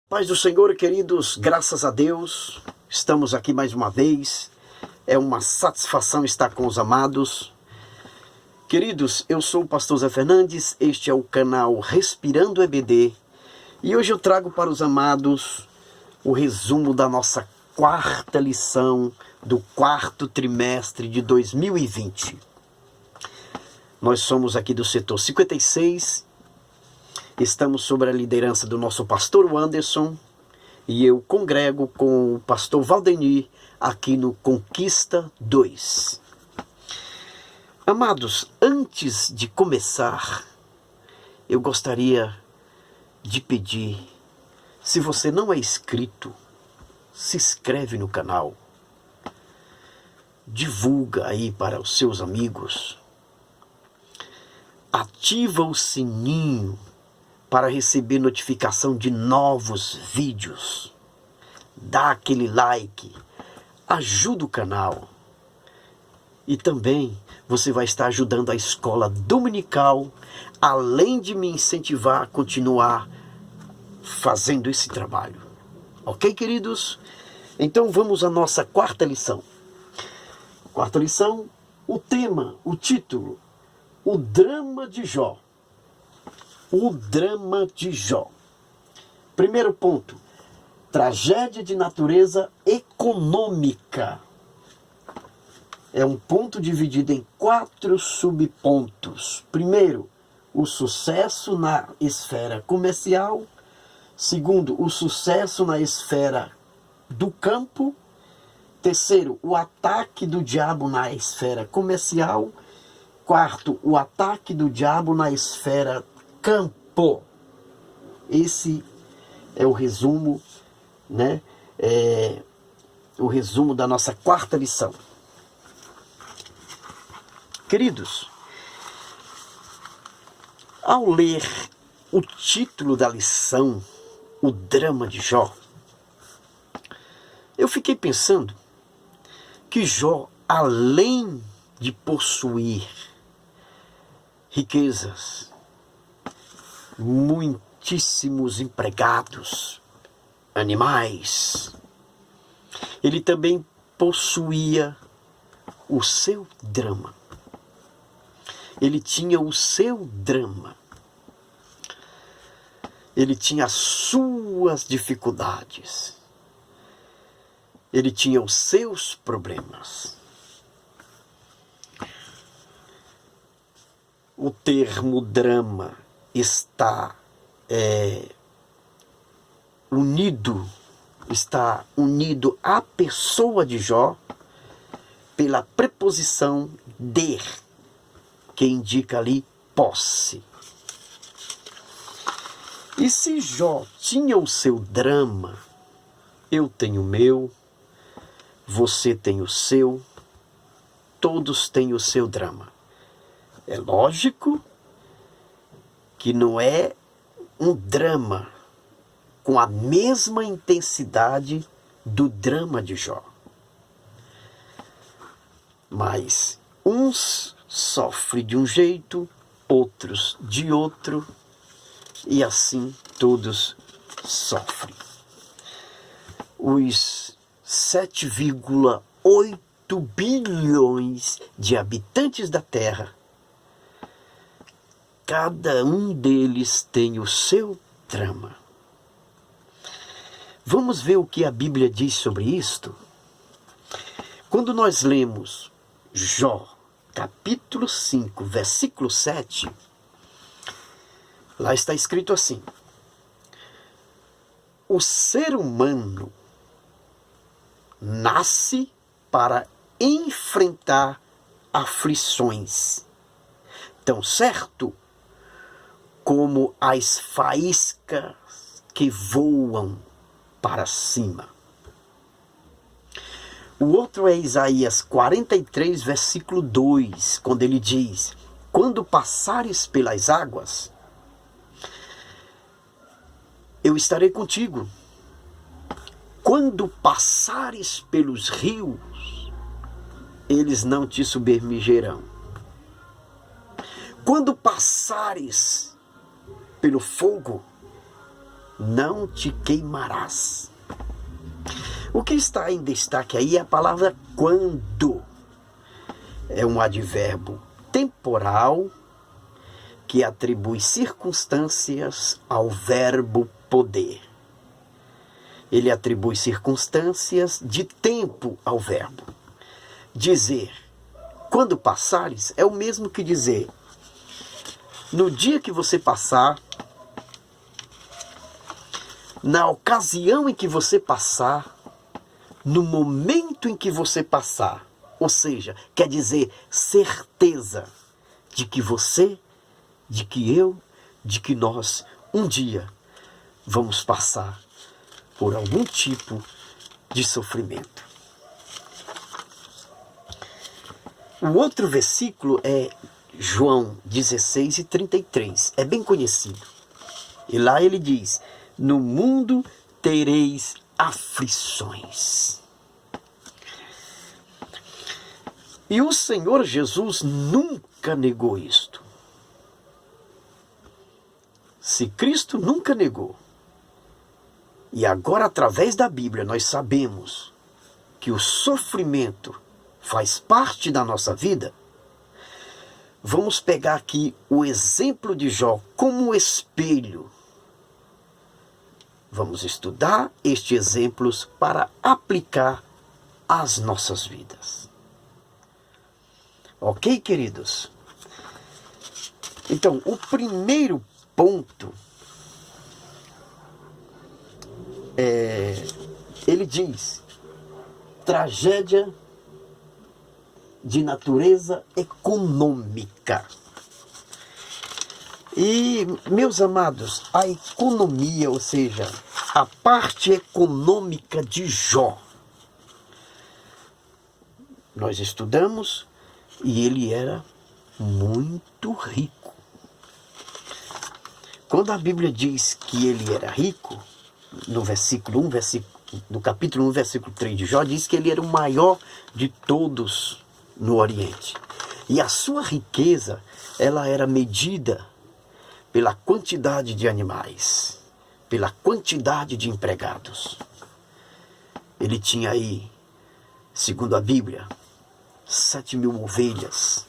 Paz do Senhor, queridos, graças a Deus, estamos aqui mais uma vez. É uma satisfação estar com os amados. Queridos, eu sou o pastor Zé Fernandes, este é o canal Respirando EBD. E hoje eu trago para os amados o resumo da nossa quarta lição do quarto trimestre de 2020. Nós somos aqui do setor 56. Estamos sob a liderança do nosso pastor Anderson e eu congrego com o pastor Valdenir aqui no Conquista 2. Amados, antes de começar, eu gostaria de pedir, se você não é inscrito, se inscreve no canal, divulga aí para os seus amigos, ativa o sininho para receber notificação de novos vídeos. Dá aquele like, ajuda o canal. E também você vai estar ajudando a escola dominical, além de me incentivar a continuar fazendo esse trabalho. Ok, queridos? Então vamos à nossa quarta lição. Quarta lição, o tema, o título, o drama de Jó. O drama de Jó. Primeiro ponto, tragédia de natureza econômica. É um ponto dividido em 4 subpontos. Primeiro, o sucesso na esfera comercial. Segundo, o sucesso na esfera do campo. Terceiro, o ataque do diabo na esfera comercial. Quarto, o ataque do diabo na esfera campo. Esse é o resumo, né? O resumo da nossa quarta lição. Queridos, ao ler o título da lição, o drama de Jó, eu fiquei pensando que Jó, além de possuir riquezas, muitíssimos empregados, animais, ele também possuía o seu drama. Ele tinha o seu drama. Ele tinha as suas dificuldades. Ele tinha os seus problemas. O termo drama está unido à pessoa de Jó pela preposição de, que indica ali posse. E se Jó tinha o seu drama, eu tenho o meu, você tem o seu, todos têm o seu drama. É lógico que não é um drama com a mesma intensidade do drama de Jó. Mas uns sofrem de um jeito, outros de outro, e assim todos sofrem. Os 7,8 bilhões de habitantes da Terra, cada um deles tem o seu drama. Vamos ver o que a Bíblia diz sobre isto? Quando nós lemos Jó, capítulo 5, versículo 7, lá está escrito assim: o ser humano nasce para enfrentar aflições, tão certo como as faíscas que voam para cima. O outro é Isaías 43, versículo 2, quando ele diz: quando passares pelas águas, eu estarei contigo. Quando passares pelos rios, eles não te submergirão. Quando passares pelo fogo, não te queimarás. O que está em destaque aí é a palavra quando. É um advérbio temporal que atribui circunstâncias ao verbo poder. Ele atribui circunstâncias de tempo ao verbo. Dizer, quando passares, é o mesmo que dizer, no dia que você passar, na ocasião em que você passar, no momento em que você passar. Ou seja, quer dizer certeza de que você, de que eu, de que nós, um dia, vamos passar por algum tipo de sofrimento. O outro versículo é João 16:33. É bem conhecido. E lá ele diz, no mundo tereis aflições. E o Senhor Jesus nunca negou isto. Se Cristo nunca negou, e agora através da Bíblia nós sabemos que o sofrimento faz parte da nossa vida, vamos pegar aqui o exemplo de Jó como espelho. Vamos estudar estes exemplos para aplicar às nossas vidas. Ok, queridos? Então, o primeiro ponto ele diz, tragédia de natureza econômica. E, meus amados, a economia, ou seja, a parte econômica de Jó, nós estudamos e ele era muito rico. Quando a Bíblia diz que ele era rico, no versículo 1, no capítulo 1, versículo 3 de Jó, diz que ele era o maior de todos no Oriente. E a sua riqueza, ela era medida pela quantidade de animais, pela quantidade de empregados. Ele tinha aí, segundo a Bíblia, 7.000 ovelhas,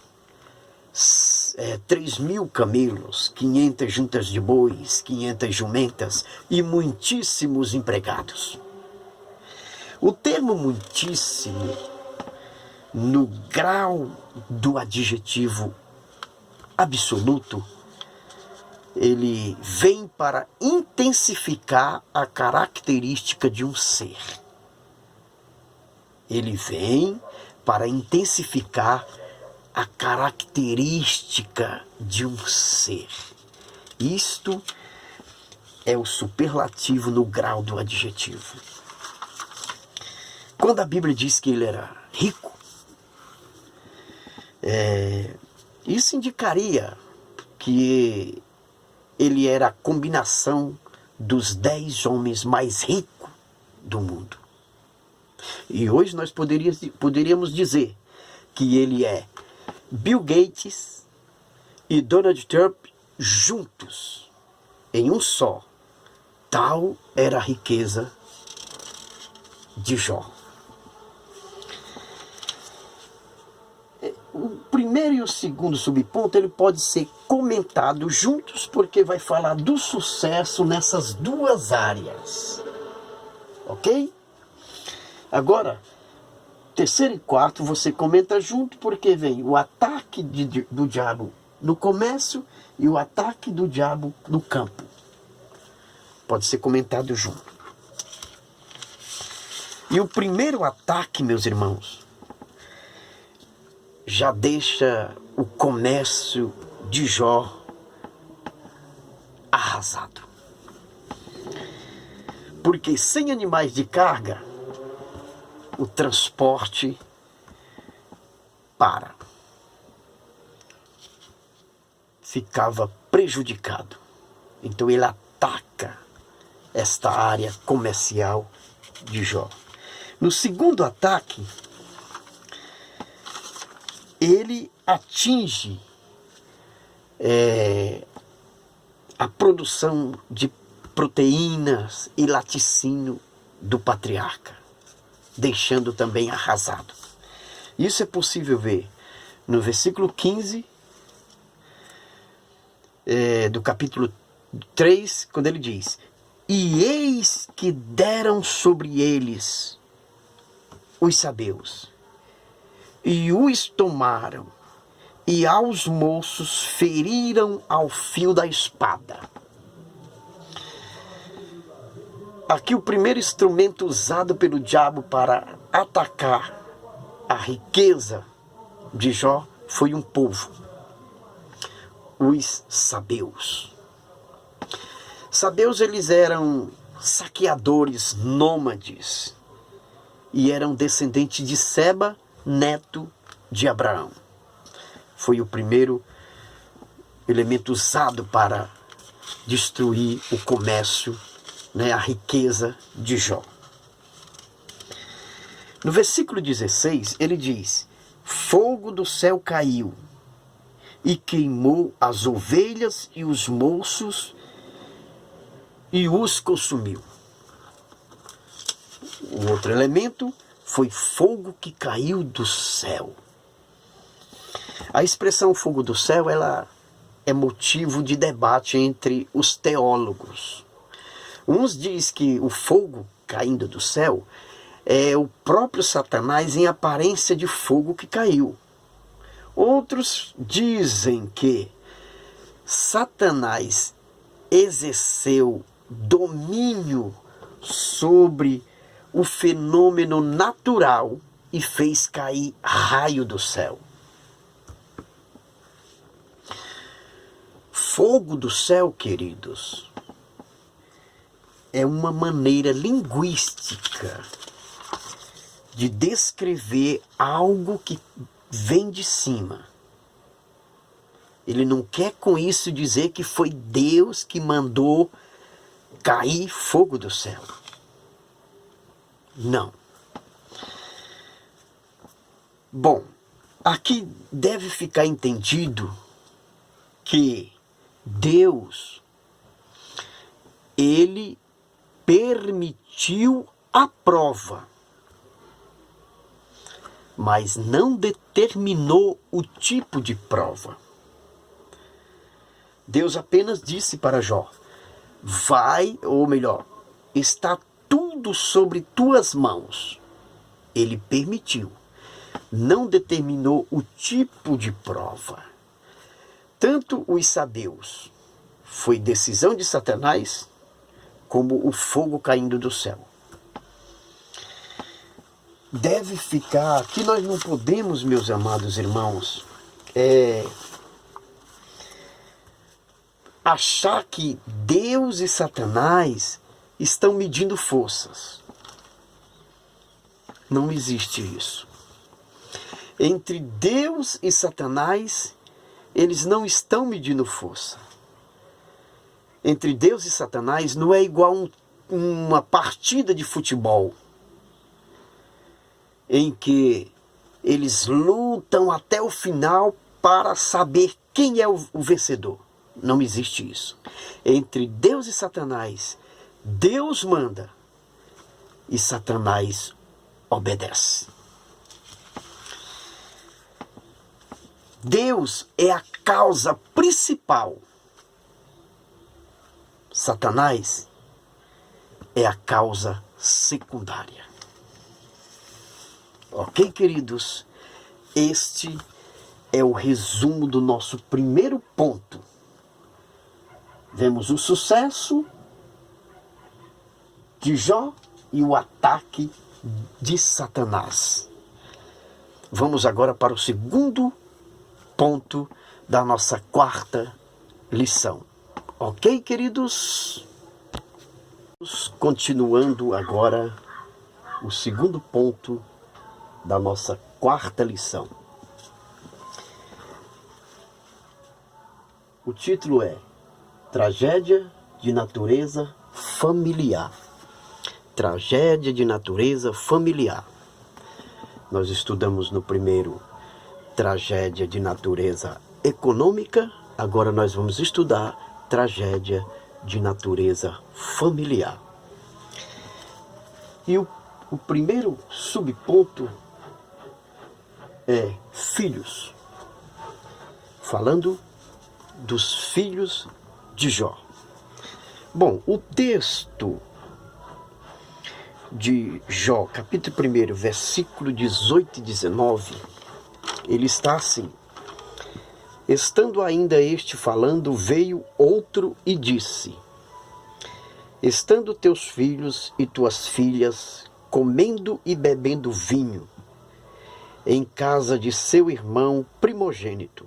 3.000 camelos, 500 juntas de bois, 500 jumentas e muitíssimos empregados. O termo muitíssimo, no grau do adjetivo absoluto, ele vem para intensificar a característica de um ser. Ele vem para intensificar a característica de um ser. Isto é o superlativo no grau do adjetivo. Quando a Bíblia diz que ele era rico, isso indicaria que ele era a combinação dos 10 homens mais ricos do mundo. E hoje nós poderíamos dizer que ele é Bill Gates e Donald Trump juntos, em um só. Tal era a riqueza de Jó. O primeiro e o segundo subponto, ele pode ser comentado juntos, porque vai falar do sucesso nessas duas áreas. Ok? Agora, terceiro e quarto você comenta junto, porque vem o ataque do diabo no comércio e o ataque do diabo no campo. Pode ser comentado junto. E o primeiro ataque, meus irmãos, já deixa o comércio de Jó arrasado. Porque sem animais de carga, o transporte para. Ficava prejudicado. Então ele ataca esta área comercial de Jó. No segundo ataque, ele atinge a produção de proteínas e laticínio do patriarca, deixando também arrasado. Isso é possível ver no versículo 15 do capítulo 3, quando ele diz: e eis que deram sobre eles os sabeus, e os tomaram, e aos moços feriram ao fio da espada. Aqui o primeiro instrumento usado pelo diabo para atacar a riqueza de Jó foi um povo, os sabeus. Sabeus, eles eram saqueadores nômades e eram descendentes de Seba, neto de Abraão. Foi o primeiro elemento usado para destruir o comércio, a riqueza de Jó. No versículo 16, ele diz: fogo do céu caiu e queimou as ovelhas e os moços e os consumiu. O outro elemento foi fogo que caiu do céu. A expressão fogo do céu, ela é motivo de debate entre os teólogos. Uns dizem que o fogo caindo do céu é o próprio Satanás em aparência de fogo que caiu. Outros dizem que Satanás exerceu domínio sobre o fenômeno natural e fez cair raio do céu. Fogo do céu, queridos, é uma maneira linguística de descrever algo que vem de cima. Ele não quer com isso dizer que foi Deus que mandou cair fogo do céu. Não. Bom, aqui deve ficar entendido que Deus, ele permitiu a prova, mas não determinou o tipo de prova. Deus apenas disse para Jó: vai, ou melhor, está tudo sobre tuas mãos. Ele permitiu, não determinou o tipo de prova. Tanto os sabeus foi decisão de Satanás, como o fogo caindo do céu. Deve ficar, que nós não podemos, meus amados irmãos, achar que Deus e Satanás estão medindo forças. Não existe isso. Entre Deus e Satanás, eles não estão medindo força. Entre Deus e Satanás não é igual uma partida de futebol, em que eles lutam até o final para saber quem é o vencedor. Não existe isso. Entre Deus e Satanás, Deus manda e Satanás obedece. Deus é a causa principal. Satanás é a causa secundária. Ok, queridos? Este é o resumo do nosso primeiro ponto. Vemos o sucesso de Jó e o ataque de Satanás. Vamos agora para o segundo ponto da nossa quarta lição. Ok, queridos? Continuando agora o segundo ponto da nossa quarta lição. O título é Tragédia de natureza familiar. Tragédia de natureza familiar. Nós estudamos no primeiro tragédia de natureza econômica, agora nós vamos estudar tragédia de natureza familiar. E o primeiro subponto é filhos, falando dos filhos de Jó. Bom, o texto de Jó, capítulo 1, versículo 18 e 19, ele está assim: estando ainda este falando, veio outro e disse: estando teus filhos e tuas filhas comendo e bebendo vinho em casa de seu irmão primogênito,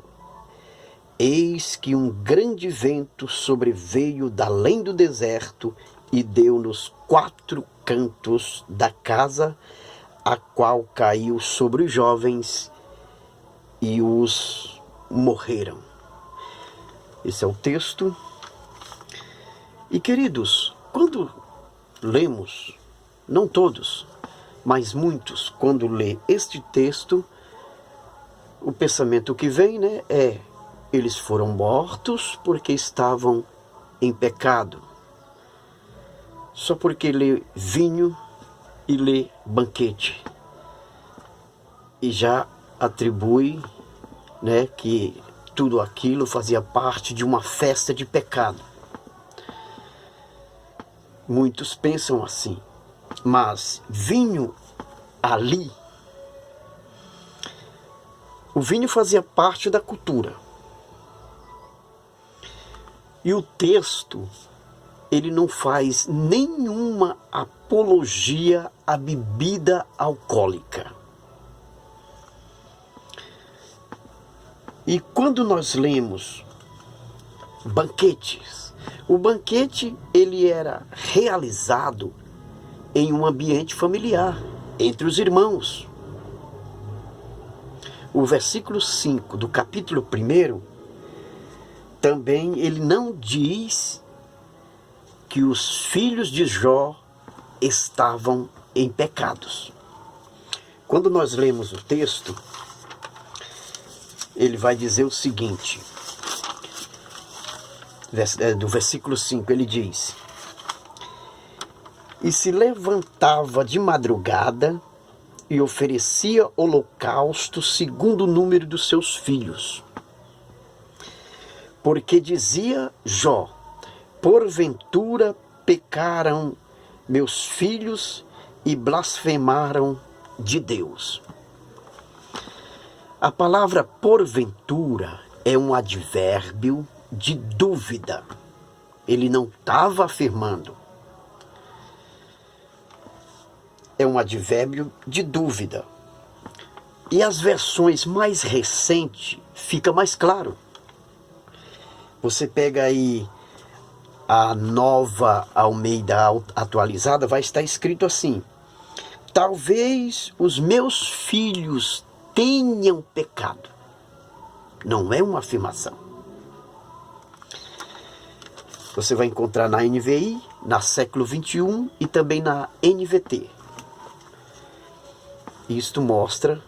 eis que um grande vento sobreveio da além do deserto e deu nos 4 cantos da casa, a qual caiu sobre os jovens e os morreram. Esse é o texto. E queridos, quando lemos, não todos, mas muitos, quando lê este texto, o pensamento que vem, é: eles foram mortos porque estavam em pecado. Só porque lê vinho e lê banquete. E já atribui, que tudo aquilo fazia parte de uma festa de pecado. Muitos pensam assim. Mas vinho ali, o vinho fazia parte da cultura. E o texto, ele não faz nenhuma apologia à bebida alcoólica. E quando nós lemos banquetes, o banquete ele era realizado em um ambiente familiar, entre os irmãos. O versículo 5 do capítulo 1, também ele não diz que os filhos de Jó estavam em pecados. Quando nós lemos o texto, ele vai dizer o seguinte, do versículo 5, ele diz: e se levantava de madrugada e oferecia holocausto segundo o número dos seus filhos. Porque dizia Jó: porventura pecaram meus filhos e blasfemaram de Deus. A palavra porventura é um advérbio de dúvida. Ele não estava afirmando. É um advérbio de dúvida. E as versões mais recentes fica mais claro. Você pega aí a Nova Almeida atualizada, vai estar escrito assim: talvez os meus filhos tenham pecado. Não é uma afirmação. Você vai encontrar na NVI, na século 21 e também na NVT. Isto mostra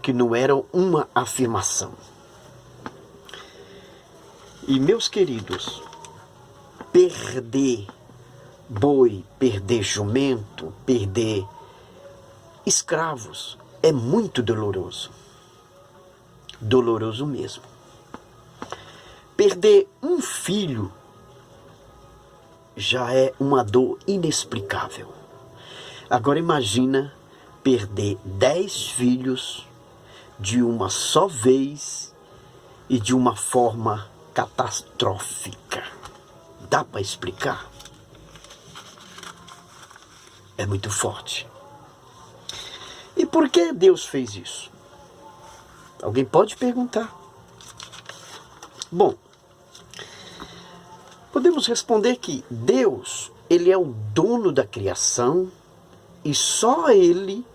que não era uma afirmação. E meus queridos, perder boi, perder jumento, perder escravos é muito doloroso. Doloroso mesmo. Perder um filho já é uma dor inexplicável. Agora imagina perder 10 filhos de uma só vez e de uma forma catastrófica. Dá para explicar? É muito forte. E por que Deus fez isso? Alguém pode perguntar. Bom, podemos responder que Deus, ele é o dono da criação e só ele,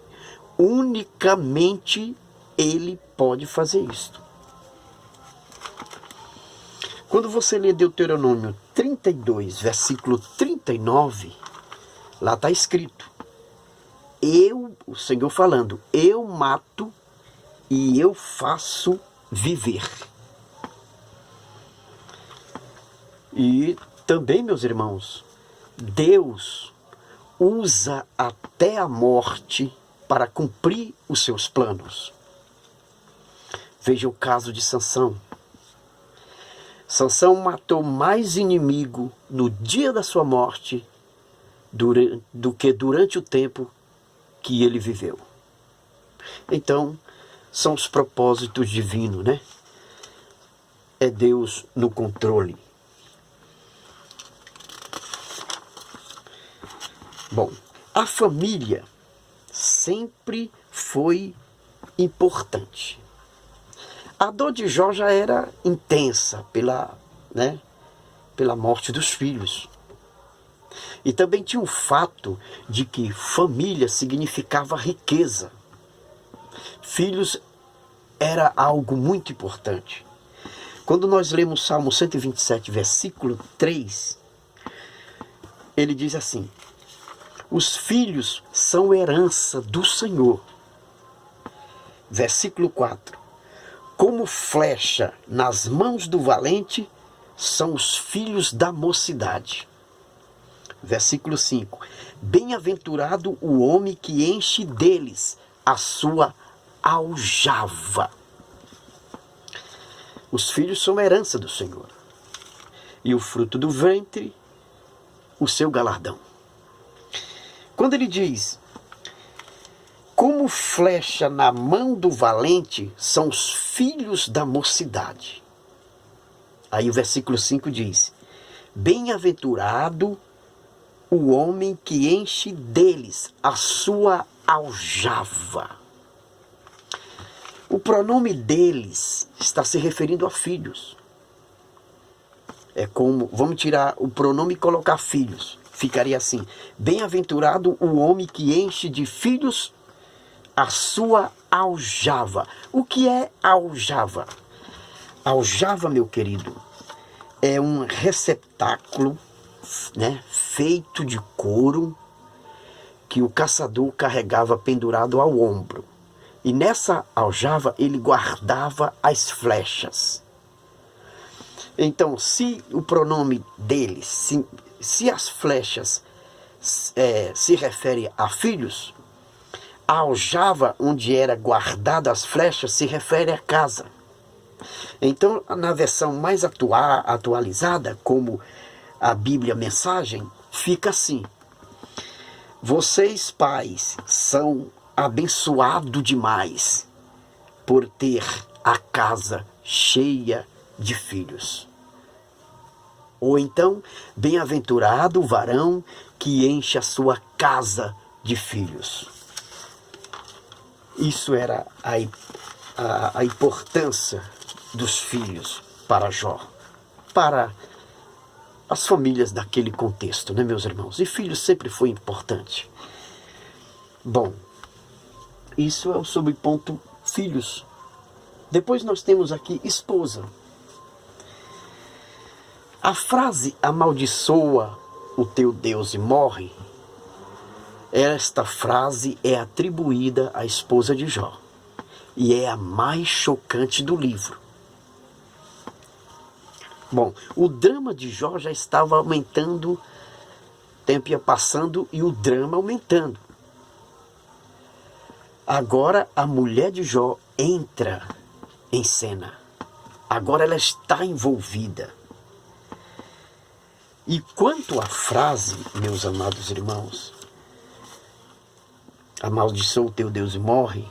unicamente, ele pode fazer isto. Quando você lê Deuteronômio 32, versículo 39, lá está escrito: o Senhor falando, eu mato e eu faço viver. E também, meus irmãos, Deus usa até a morte para cumprir os seus planos. Veja o caso de Sansão. Sansão matou mais inimigo no dia da sua morte do que durante o tempo que ele viveu. Então, são os propósitos divinos, né? É Deus no controle. Bom, a família sempre foi importante. A dor de Jó já era intensa pela morte dos filhos. E também tinha o fato de que família significava riqueza. Filhos era algo muito importante. Quando nós lemos Salmo 127, versículo 3, ele diz assim: os filhos são herança do Senhor. Versículo 4. Como flecha nas mãos do valente são os filhos da mocidade. Versículo 5. Bem-aventurado o homem que enche deles a sua aljava. Os filhos são herança do Senhor. E o fruto do ventre, o seu galardão. Quando ele diz: como flecha na mão do valente são os filhos da mocidade. Aí o versículo 5 diz: bem-aventurado o homem que enche deles a sua aljava. O pronome deles está se referindo a filhos. É como, vamos tirar o pronome e colocar filhos. Ficaria assim: bem-aventurado o homem que enche de filhos a sua aljava. O que é aljava? Aljava, meu querido, é um receptáculo, feito de couro que o caçador carregava pendurado ao ombro. E nessa aljava ele guardava as flechas. Então, se o pronome dele, se as flechas se refere a filhos, a aljava onde era guardada as flechas se refere à casa. Então, na versão mais atualizada, como a Bíblia Mensagem, fica assim: vocês, pais, são abençoados demais por ter a casa cheia de filhos. Ou então, bem-aventurado o varão que enche a sua casa de filhos. Isso era a importância dos filhos para Jó, para as famílias daquele contexto, né, meus irmãos? E filhos sempre foi importante. Bom, isso é o sobreponto filhos. Depois nós temos aqui esposa. A frase amaldiçoa o teu Deus e morre, esta frase é atribuída à esposa de Jó. E é a mais chocante do livro. Bom, o drama de Jó já estava aumentando, o tempo ia passando e o drama aumentando. Agora a mulher de Jó entra em cena. Agora ela está envolvida. E quanto à frase, meus amados irmãos, amaldiçoa o teu Deus e morre,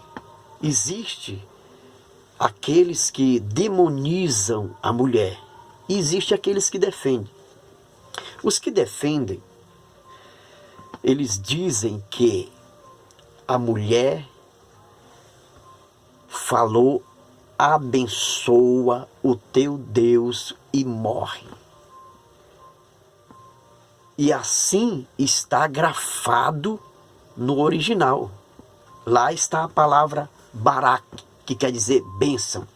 existe aqueles que demonizam a mulher e existe aqueles que defendem. Os que defendem, eles dizem que a mulher falou: abençoa o teu Deus e morre. E assim está grafado no original. Lá está a palavra barak, que quer dizer bênção.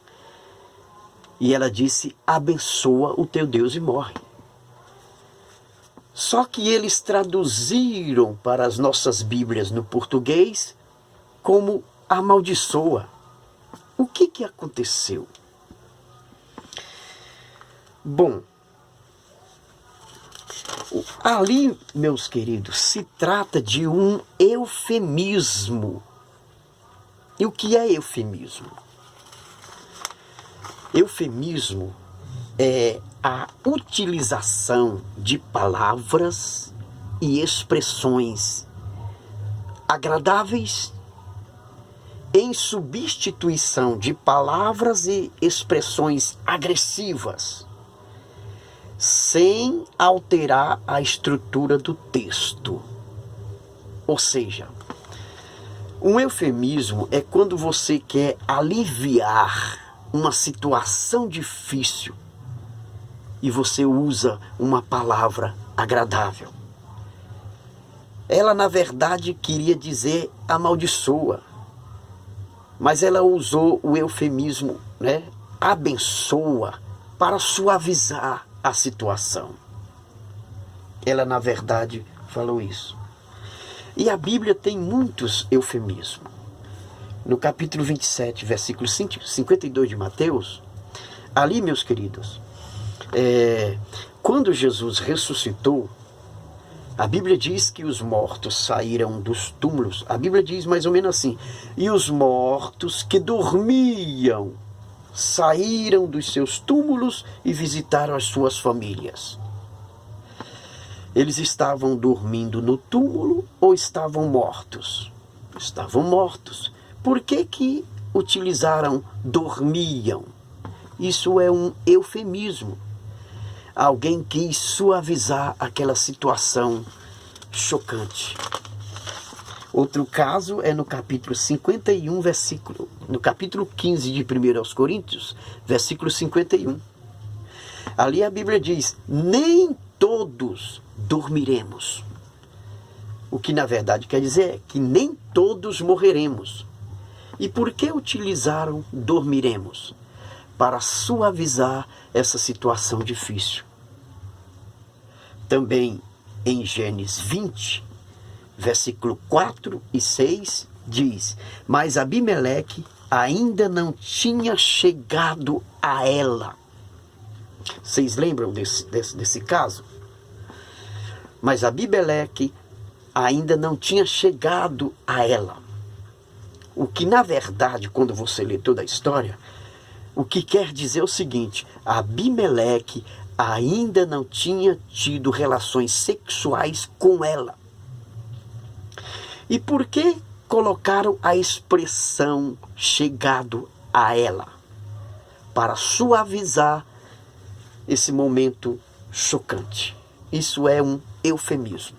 E ela disse: abençoa o teu Deus e morre. Só que eles traduziram para as nossas Bíblias no português como amaldiçoa. O que aconteceu? Bom, Ali, meus queridos, se trata de um eufemismo. E o que é eufemismo? Eufemismo é a utilização de palavras e expressões agradáveis em substituição de palavras e expressões agressivas, sem alterar a estrutura do texto. Ou seja, um eufemismo é quando você quer aliviar uma situação difícil e você usa uma palavra agradável. Ela, na verdade, queria dizer amaldiçoa, mas ela usou o eufemismo, abençoa, para suavizar a situação. Ela, na verdade, falou isso. E a Bíblia tem muitos eufemismos. No capítulo 27, versículo 52 de Mateus, ali, meus queridos, quando Jesus ressuscitou, a Bíblia diz que os mortos saíram dos túmulos. A Bíblia diz mais ou menos assim: e os mortos que dormiam saíram dos seus túmulos e visitaram as suas famílias. Eles estavam dormindo no túmulo ou estavam mortos? Estavam mortos. Por que utilizaram dormiam? Isso é um eufemismo. Alguém quis suavizar aquela situação chocante. Outro caso é no capítulo 51, no capítulo 15 de 1 aos Coríntios, versículo 51. Ali a Bíblia diz: nem todos dormiremos. O que na verdade quer dizer é que nem todos morreremos. E por que utilizaram dormiremos? Para suavizar essa situação difícil. Também em Gênesis 20, versículo 4 e 6, diz: mas Abimeleque ainda não tinha chegado a ela. Vocês lembram desse caso? Mas Abimeleque ainda não tinha chegado a ela. O que na verdade, quando você lê toda a história, o que quer dizer é o seguinte: Abimeleque ainda não tinha tido relações sexuais com ela. E por que colocaram a expressão chegado a ela? Para suavizar esse momento chocante. Isso é um eufemismo.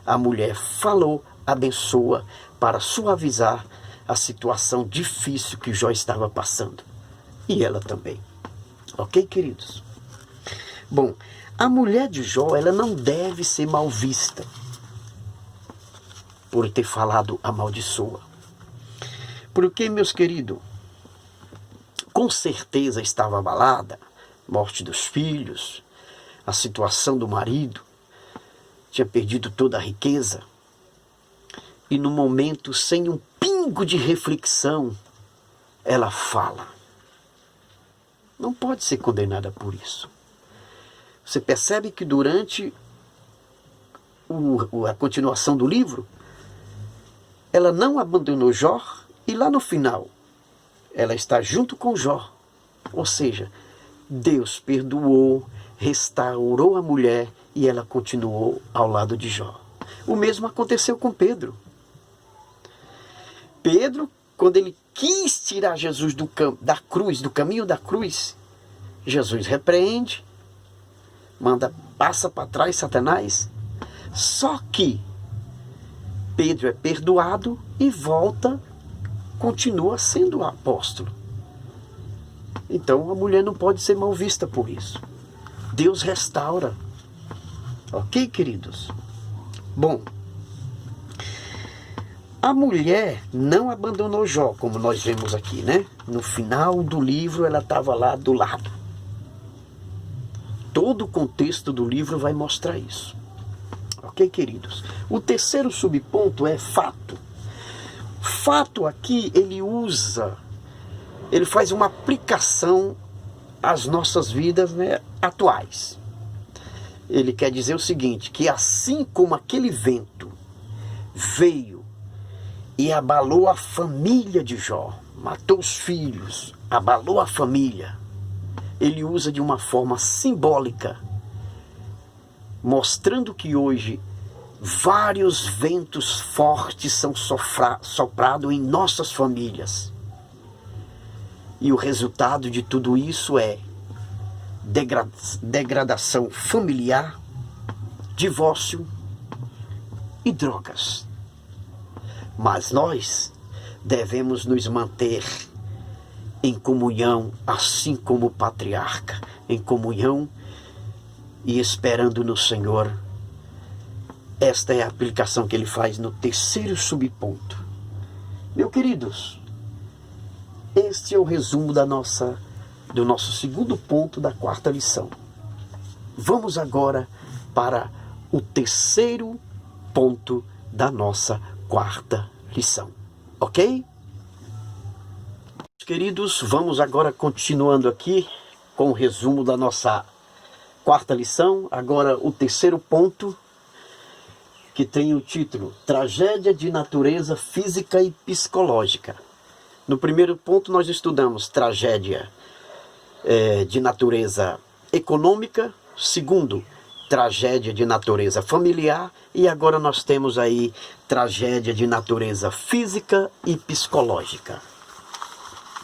A mulher falou, abençoa, para suavizar a situação difícil que Jó estava passando. E ela também. Ok, queridos? Bom, a mulher de Jó, ela não deve ser mal vista por ter falado amaldiçoa. Porque, meus queridos, com certeza estava abalada, morte dos filhos, a situação do marido, tinha perdido toda a riqueza. E no momento, sem um pingo de reflexão, ela fala. Não pode ser condenada por isso. Você percebe que durante a continuação do livro, ela não abandonou Jó e lá no final, ela está junto com Jó. Ou seja, Deus perdoou, restaurou a mulher e ela continuou ao lado de Jó. O mesmo aconteceu com Pedro. Pedro, quando ele quis tirar Jesus do caminho da cruz, Jesus repreende, passa para trás Satanás. Só que Pedro é perdoado e volta, continua sendo apóstolo. Então a mulher não pode ser mal vista por isso. Deus restaura. Ok, queridos? Bom, a mulher não abandonou Jó, como nós vemos aqui, né? No final do livro ela estava lá do lado. Todo o contexto do livro vai mostrar isso. Ok, queridos? O terceiro subponto é fato. Fato aqui, ele faz uma aplicação às nossas vidas, atuais. ele quer dizer o seguinte, que assim como aquele vento veio e abalou a família de Jó, matou os filhos, abalou a família, ele usa de uma forma simbólica, mostrando que hoje vários ventos fortes são soprados em nossas famílias. E o resultado de tudo isso é degradação familiar, divórcio e drogas. Mas nós devemos nos manter em comunhão, assim como o patriarca, em comunhão e esperando no Senhor. Esta é a aplicação que ele faz no terceiro subponto. Meus queridos, este é o resumo do nosso segundo ponto da quarta lição. Vamos agora para o terceiro ponto da nossa quarta lição, ok? Queridos, vamos agora continuando aqui com o resumo da nossa quarta lição. Agora o terceiro ponto, que tem o título Tragédia de natureza física e psicológica. No primeiro ponto nós estudamos tragédia de natureza econômica, segundo, tragédia de natureza familiar, e agora nós temos aí tragédia de natureza física e psicológica.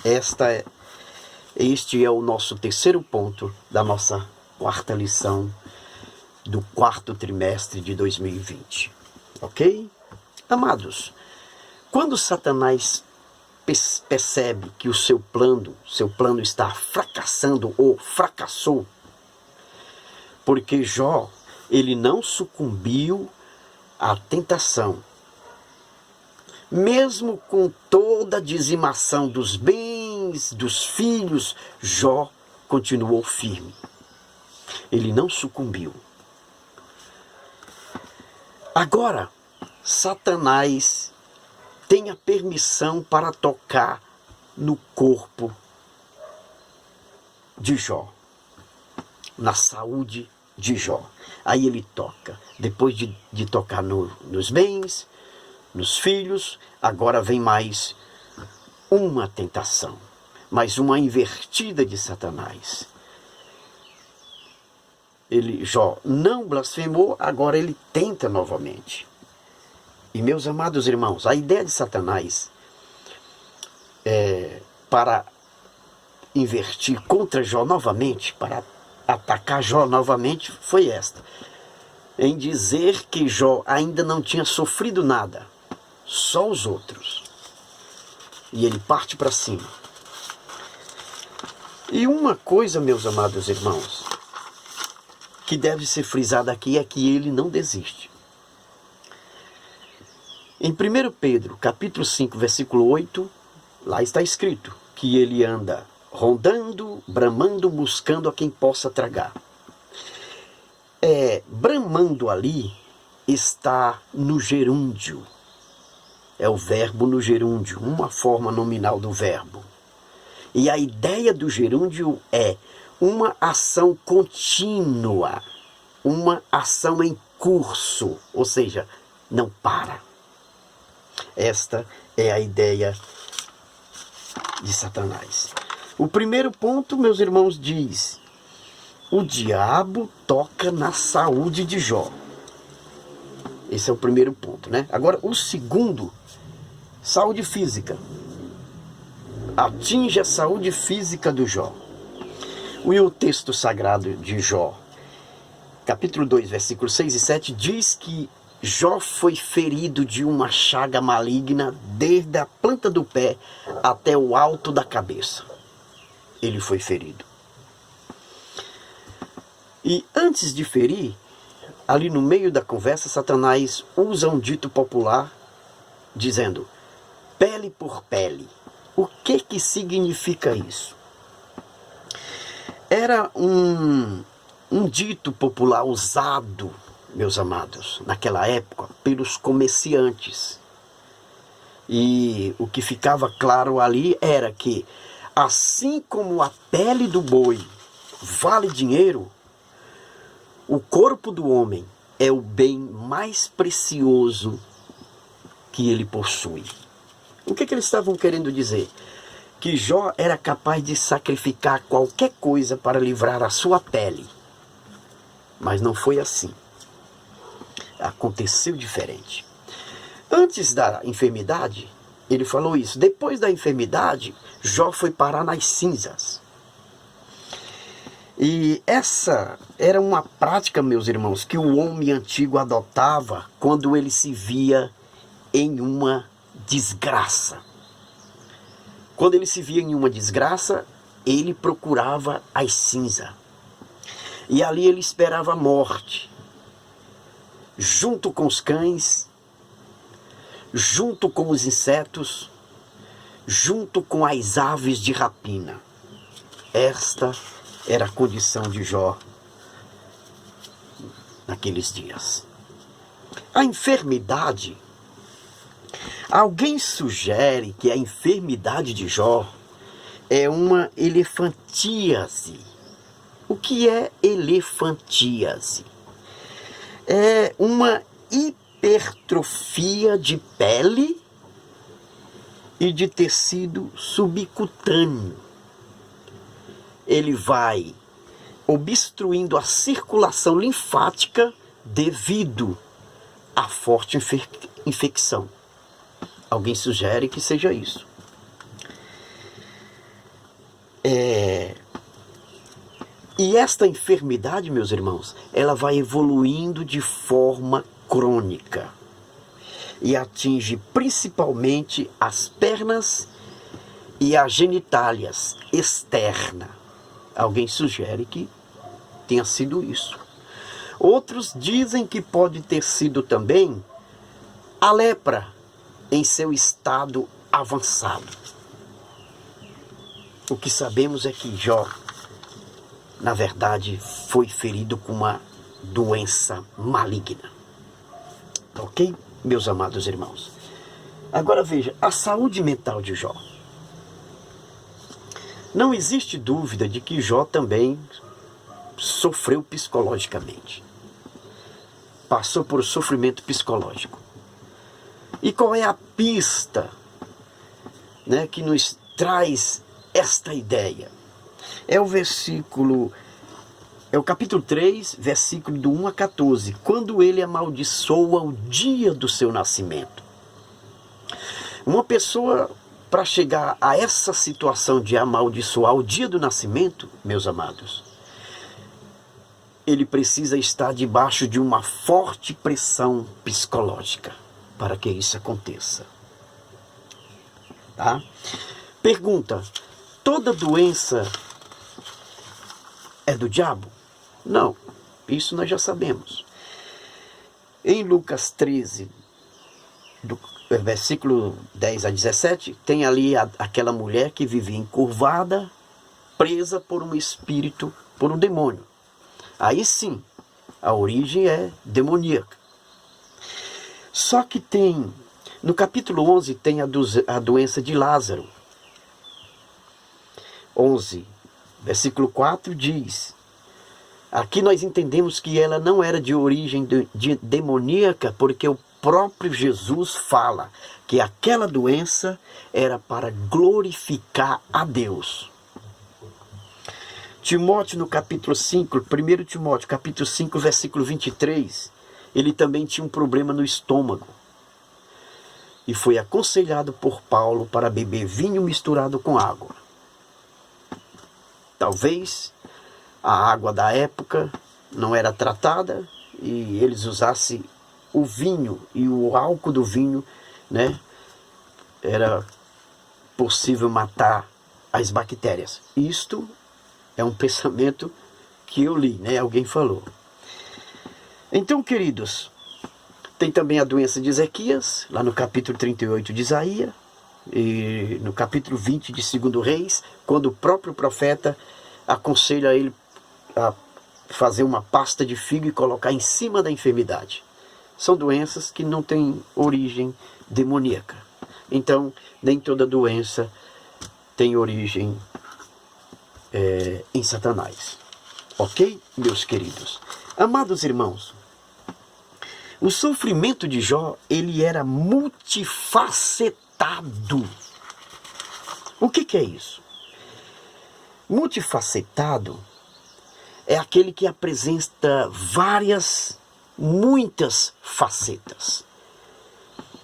Este é o nosso terceiro ponto da nossa quarta lição do quarto trimestre de 2020, ok? Amados, quando Satanás percebe que o seu plano está fracassando ou fracassou, porque Jó, ele não sucumbiu à tentação. Mesmo com toda a dizimação dos bens, dos filhos, Jó continuou firme. Ele não sucumbiu. Agora, Satanás tem a permissão para tocar no corpo de Jó, na saúde de Jó. Aí ele toca. Depois de tocar nos bens, nos filhos, agora vem mais uma tentação, mais uma invertida de Satanás. Jó não blasfemou, agora ele tenta novamente. E meus amados irmãos, a ideia de Satanás para invertir contra Jó novamente, para atacar Jó novamente, foi esta: em dizer que Jó ainda não tinha sofrido nada, só os outros. E ele parte para cima. E uma coisa, meus amados irmãos, que deve ser frisada aqui é que ele não desiste. Em 1 Pedro, capítulo 5, versículo 8, lá está escrito que ele anda rondando, bramando, buscando a quem possa tragar. Bramando ali está no gerúndio. É o verbo no gerúndio, uma forma nominal do verbo. E a ideia do gerúndio é uma ação contínua, uma ação em curso, ou seja, não para. Esta é a ideia de Satanás. O primeiro ponto, meus irmãos, diz: o diabo toca na saúde de Jó. Esse é o primeiro ponto, né? Agora, o segundo, saúde física. Atinge a saúde física do Jó. E o texto sagrado de Jó, capítulo 2, versículos 6 e 7, diz que Jó foi ferido de uma chaga maligna desde a planta do pé até o alto da cabeça. Ele foi ferido. E antes de ferir, ali no meio da conversa, Satanás usa um dito popular dizendo: pele por pele. O que significa isso? Era um dito popular usado, meus amados, naquela época, pelos comerciantes. E o que ficava claro ali era que, assim como a pele do boi vale dinheiro, O corpo do homem é o bem mais precioso que ele possui. O que eles estavam querendo dizer? Que Jó era capaz de sacrificar qualquer coisa para livrar a sua pele. Mas não foi assim. Aconteceu diferente. Antes da enfermidade, ele falou isso. Depois da enfermidade, Jó foi parar nas cinzas. E essa era uma prática, meus irmãos, que o homem antigo adotava quando ele se via em uma desgraça. Quando ele se via em uma desgraça, ele procurava as cinzas. E ali ele esperava a morte. Junto com os cães, junto com os insetos, junto com as aves de rapina. Esta era a condição de Jó naqueles dias. A enfermidade. Alguém sugere que a enfermidade de Jó é uma elefantíase. O que é elefantíase? É uma hipertrofia de pele e de tecido subcutâneo. Ele vai obstruindo a circulação linfática devido à forte infecção. Alguém sugere que seja isso. E esta enfermidade, meus irmãos, ela vai evoluindo de forma crônica e atinge principalmente as pernas e as genitálias externas. Alguém sugere que tenha sido isso. Outros dizem que pode ter sido também a lepra em seu estado avançado. O que sabemos é que Jó, na verdade, foi ferido com uma doença maligna. Ok, meus amados irmãos? Agora veja, a saúde mental de Jó. Não existe dúvida de que Jó também sofreu psicologicamente. Passou por sofrimento psicológico. E qual é a pista, né, que nos traz esta ideia? É o capítulo 3, versículo do 1 a 14. Quando ele amaldiçoa o dia do seu nascimento. Uma pessoa, para chegar a essa situação de amaldiçoar o dia do nascimento, meus amados, ele precisa estar debaixo de uma forte pressão psicológica para que isso aconteça. Tá? Pergunta: toda doença é do diabo? Não, isso nós já sabemos. Em Lucas 13, do versículo 10 a 17, tem ali aquela mulher que vivia encurvada, presa por um espírito, por um demônio. Aí sim, a origem é demoníaca. Só que tem, no capítulo 11, tem a doença de Lázaro. 11, versículo 4 diz: aqui nós entendemos que ela não era de origem demoníaca, porque o próprio Jesus fala que aquela doença era para glorificar a Deus. Timóteo, no capítulo 5, 1 Timóteo, capítulo 5, versículo 23, ele também tinha um problema no estômago. E foi aconselhado por Paulo para beber vinho misturado com água. Talvez a água da época não era tratada e eles usassem o vinho e o álcool do vinho, né? Era possível matar as bactérias. Isto é um pensamento que eu li, né? Alguém falou. Então, queridos, tem também a doença de Ezequias, lá no capítulo 38 de Isaías, e no capítulo 20 de 2 Reis, quando o próprio profeta aconselha ele a fazer uma pasta de figo e colocar em cima da enfermidade. São doenças que não têm origem demoníaca. Então, nem toda doença tem origem em Satanás. Ok, meus queridos? Amados irmãos, o sofrimento de Jó, ele era multifacetado. O que é isso? Multifacetado é aquele que apresenta muitas facetas.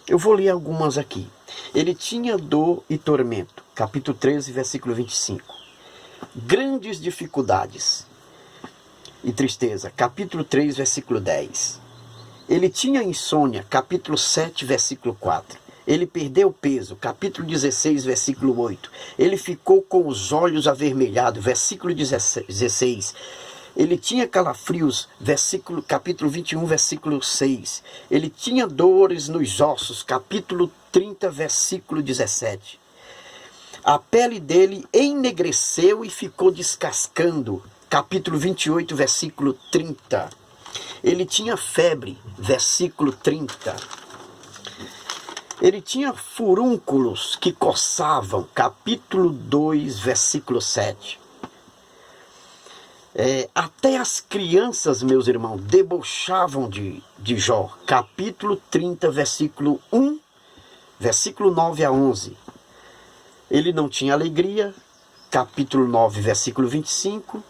Eu vou ler algumas aqui. Ele tinha dor e tormento, capítulo 13, versículo 25. Grandes dificuldades e tristeza, capítulo 3, versículo 10. Ele tinha insônia, capítulo 7, versículo 4. Ele perdeu peso, capítulo 16, versículo 8. Ele ficou com os olhos avermelhados, versículo 16. Ele tinha calafrios, capítulo 21, versículo 6. Ele tinha dores nos ossos, capítulo 30, versículo 17. A pele dele enegreceu e ficou descascando, capítulo 28, versículo 30. Ele tinha febre, versículo 30. Ele tinha furúnculos que coçavam, capítulo 2, versículo 7. Até as crianças, meus irmãos, debochavam de Jó, capítulo 30, versículo 1, versículo 9 a 11. Ele não tinha alegria, capítulo 9, versículo 25.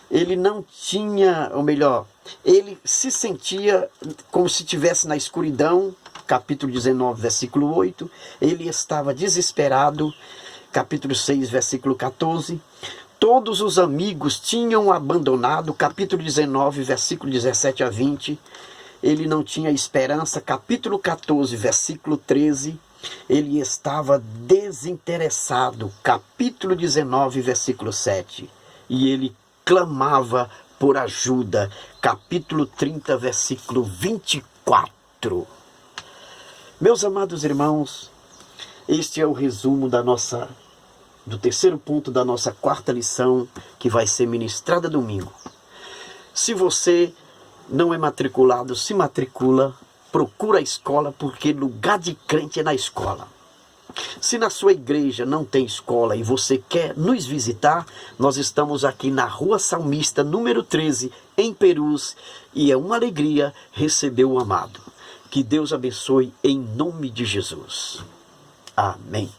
Ele não tinha, ou melhor, ele se sentia como se estivesse na escuridão, capítulo 19, versículo 8. Ele estava desesperado, capítulo 6, versículo 14. Todos os amigos tinham abandonado, capítulo 19, versículo 17 a 20. Ele não tinha esperança, capítulo 14, versículo 13. Ele estava desinteressado, capítulo 19, versículo 7. E ele clamava por ajuda, capítulo 30, versículo 24. Meus amados irmãos, este é o resumo do terceiro ponto da nossa quarta lição, que vai ser ministrada domingo. Se você não é matriculado, se matricula, procura a escola, porque lugar de crente é na escola. Se na sua igreja não tem escola e você quer nos visitar, nós estamos aqui na Rua Salmista, número 13, em Perus, e é uma alegria receber o amado. Que Deus abençoe em nome de Jesus. Amém.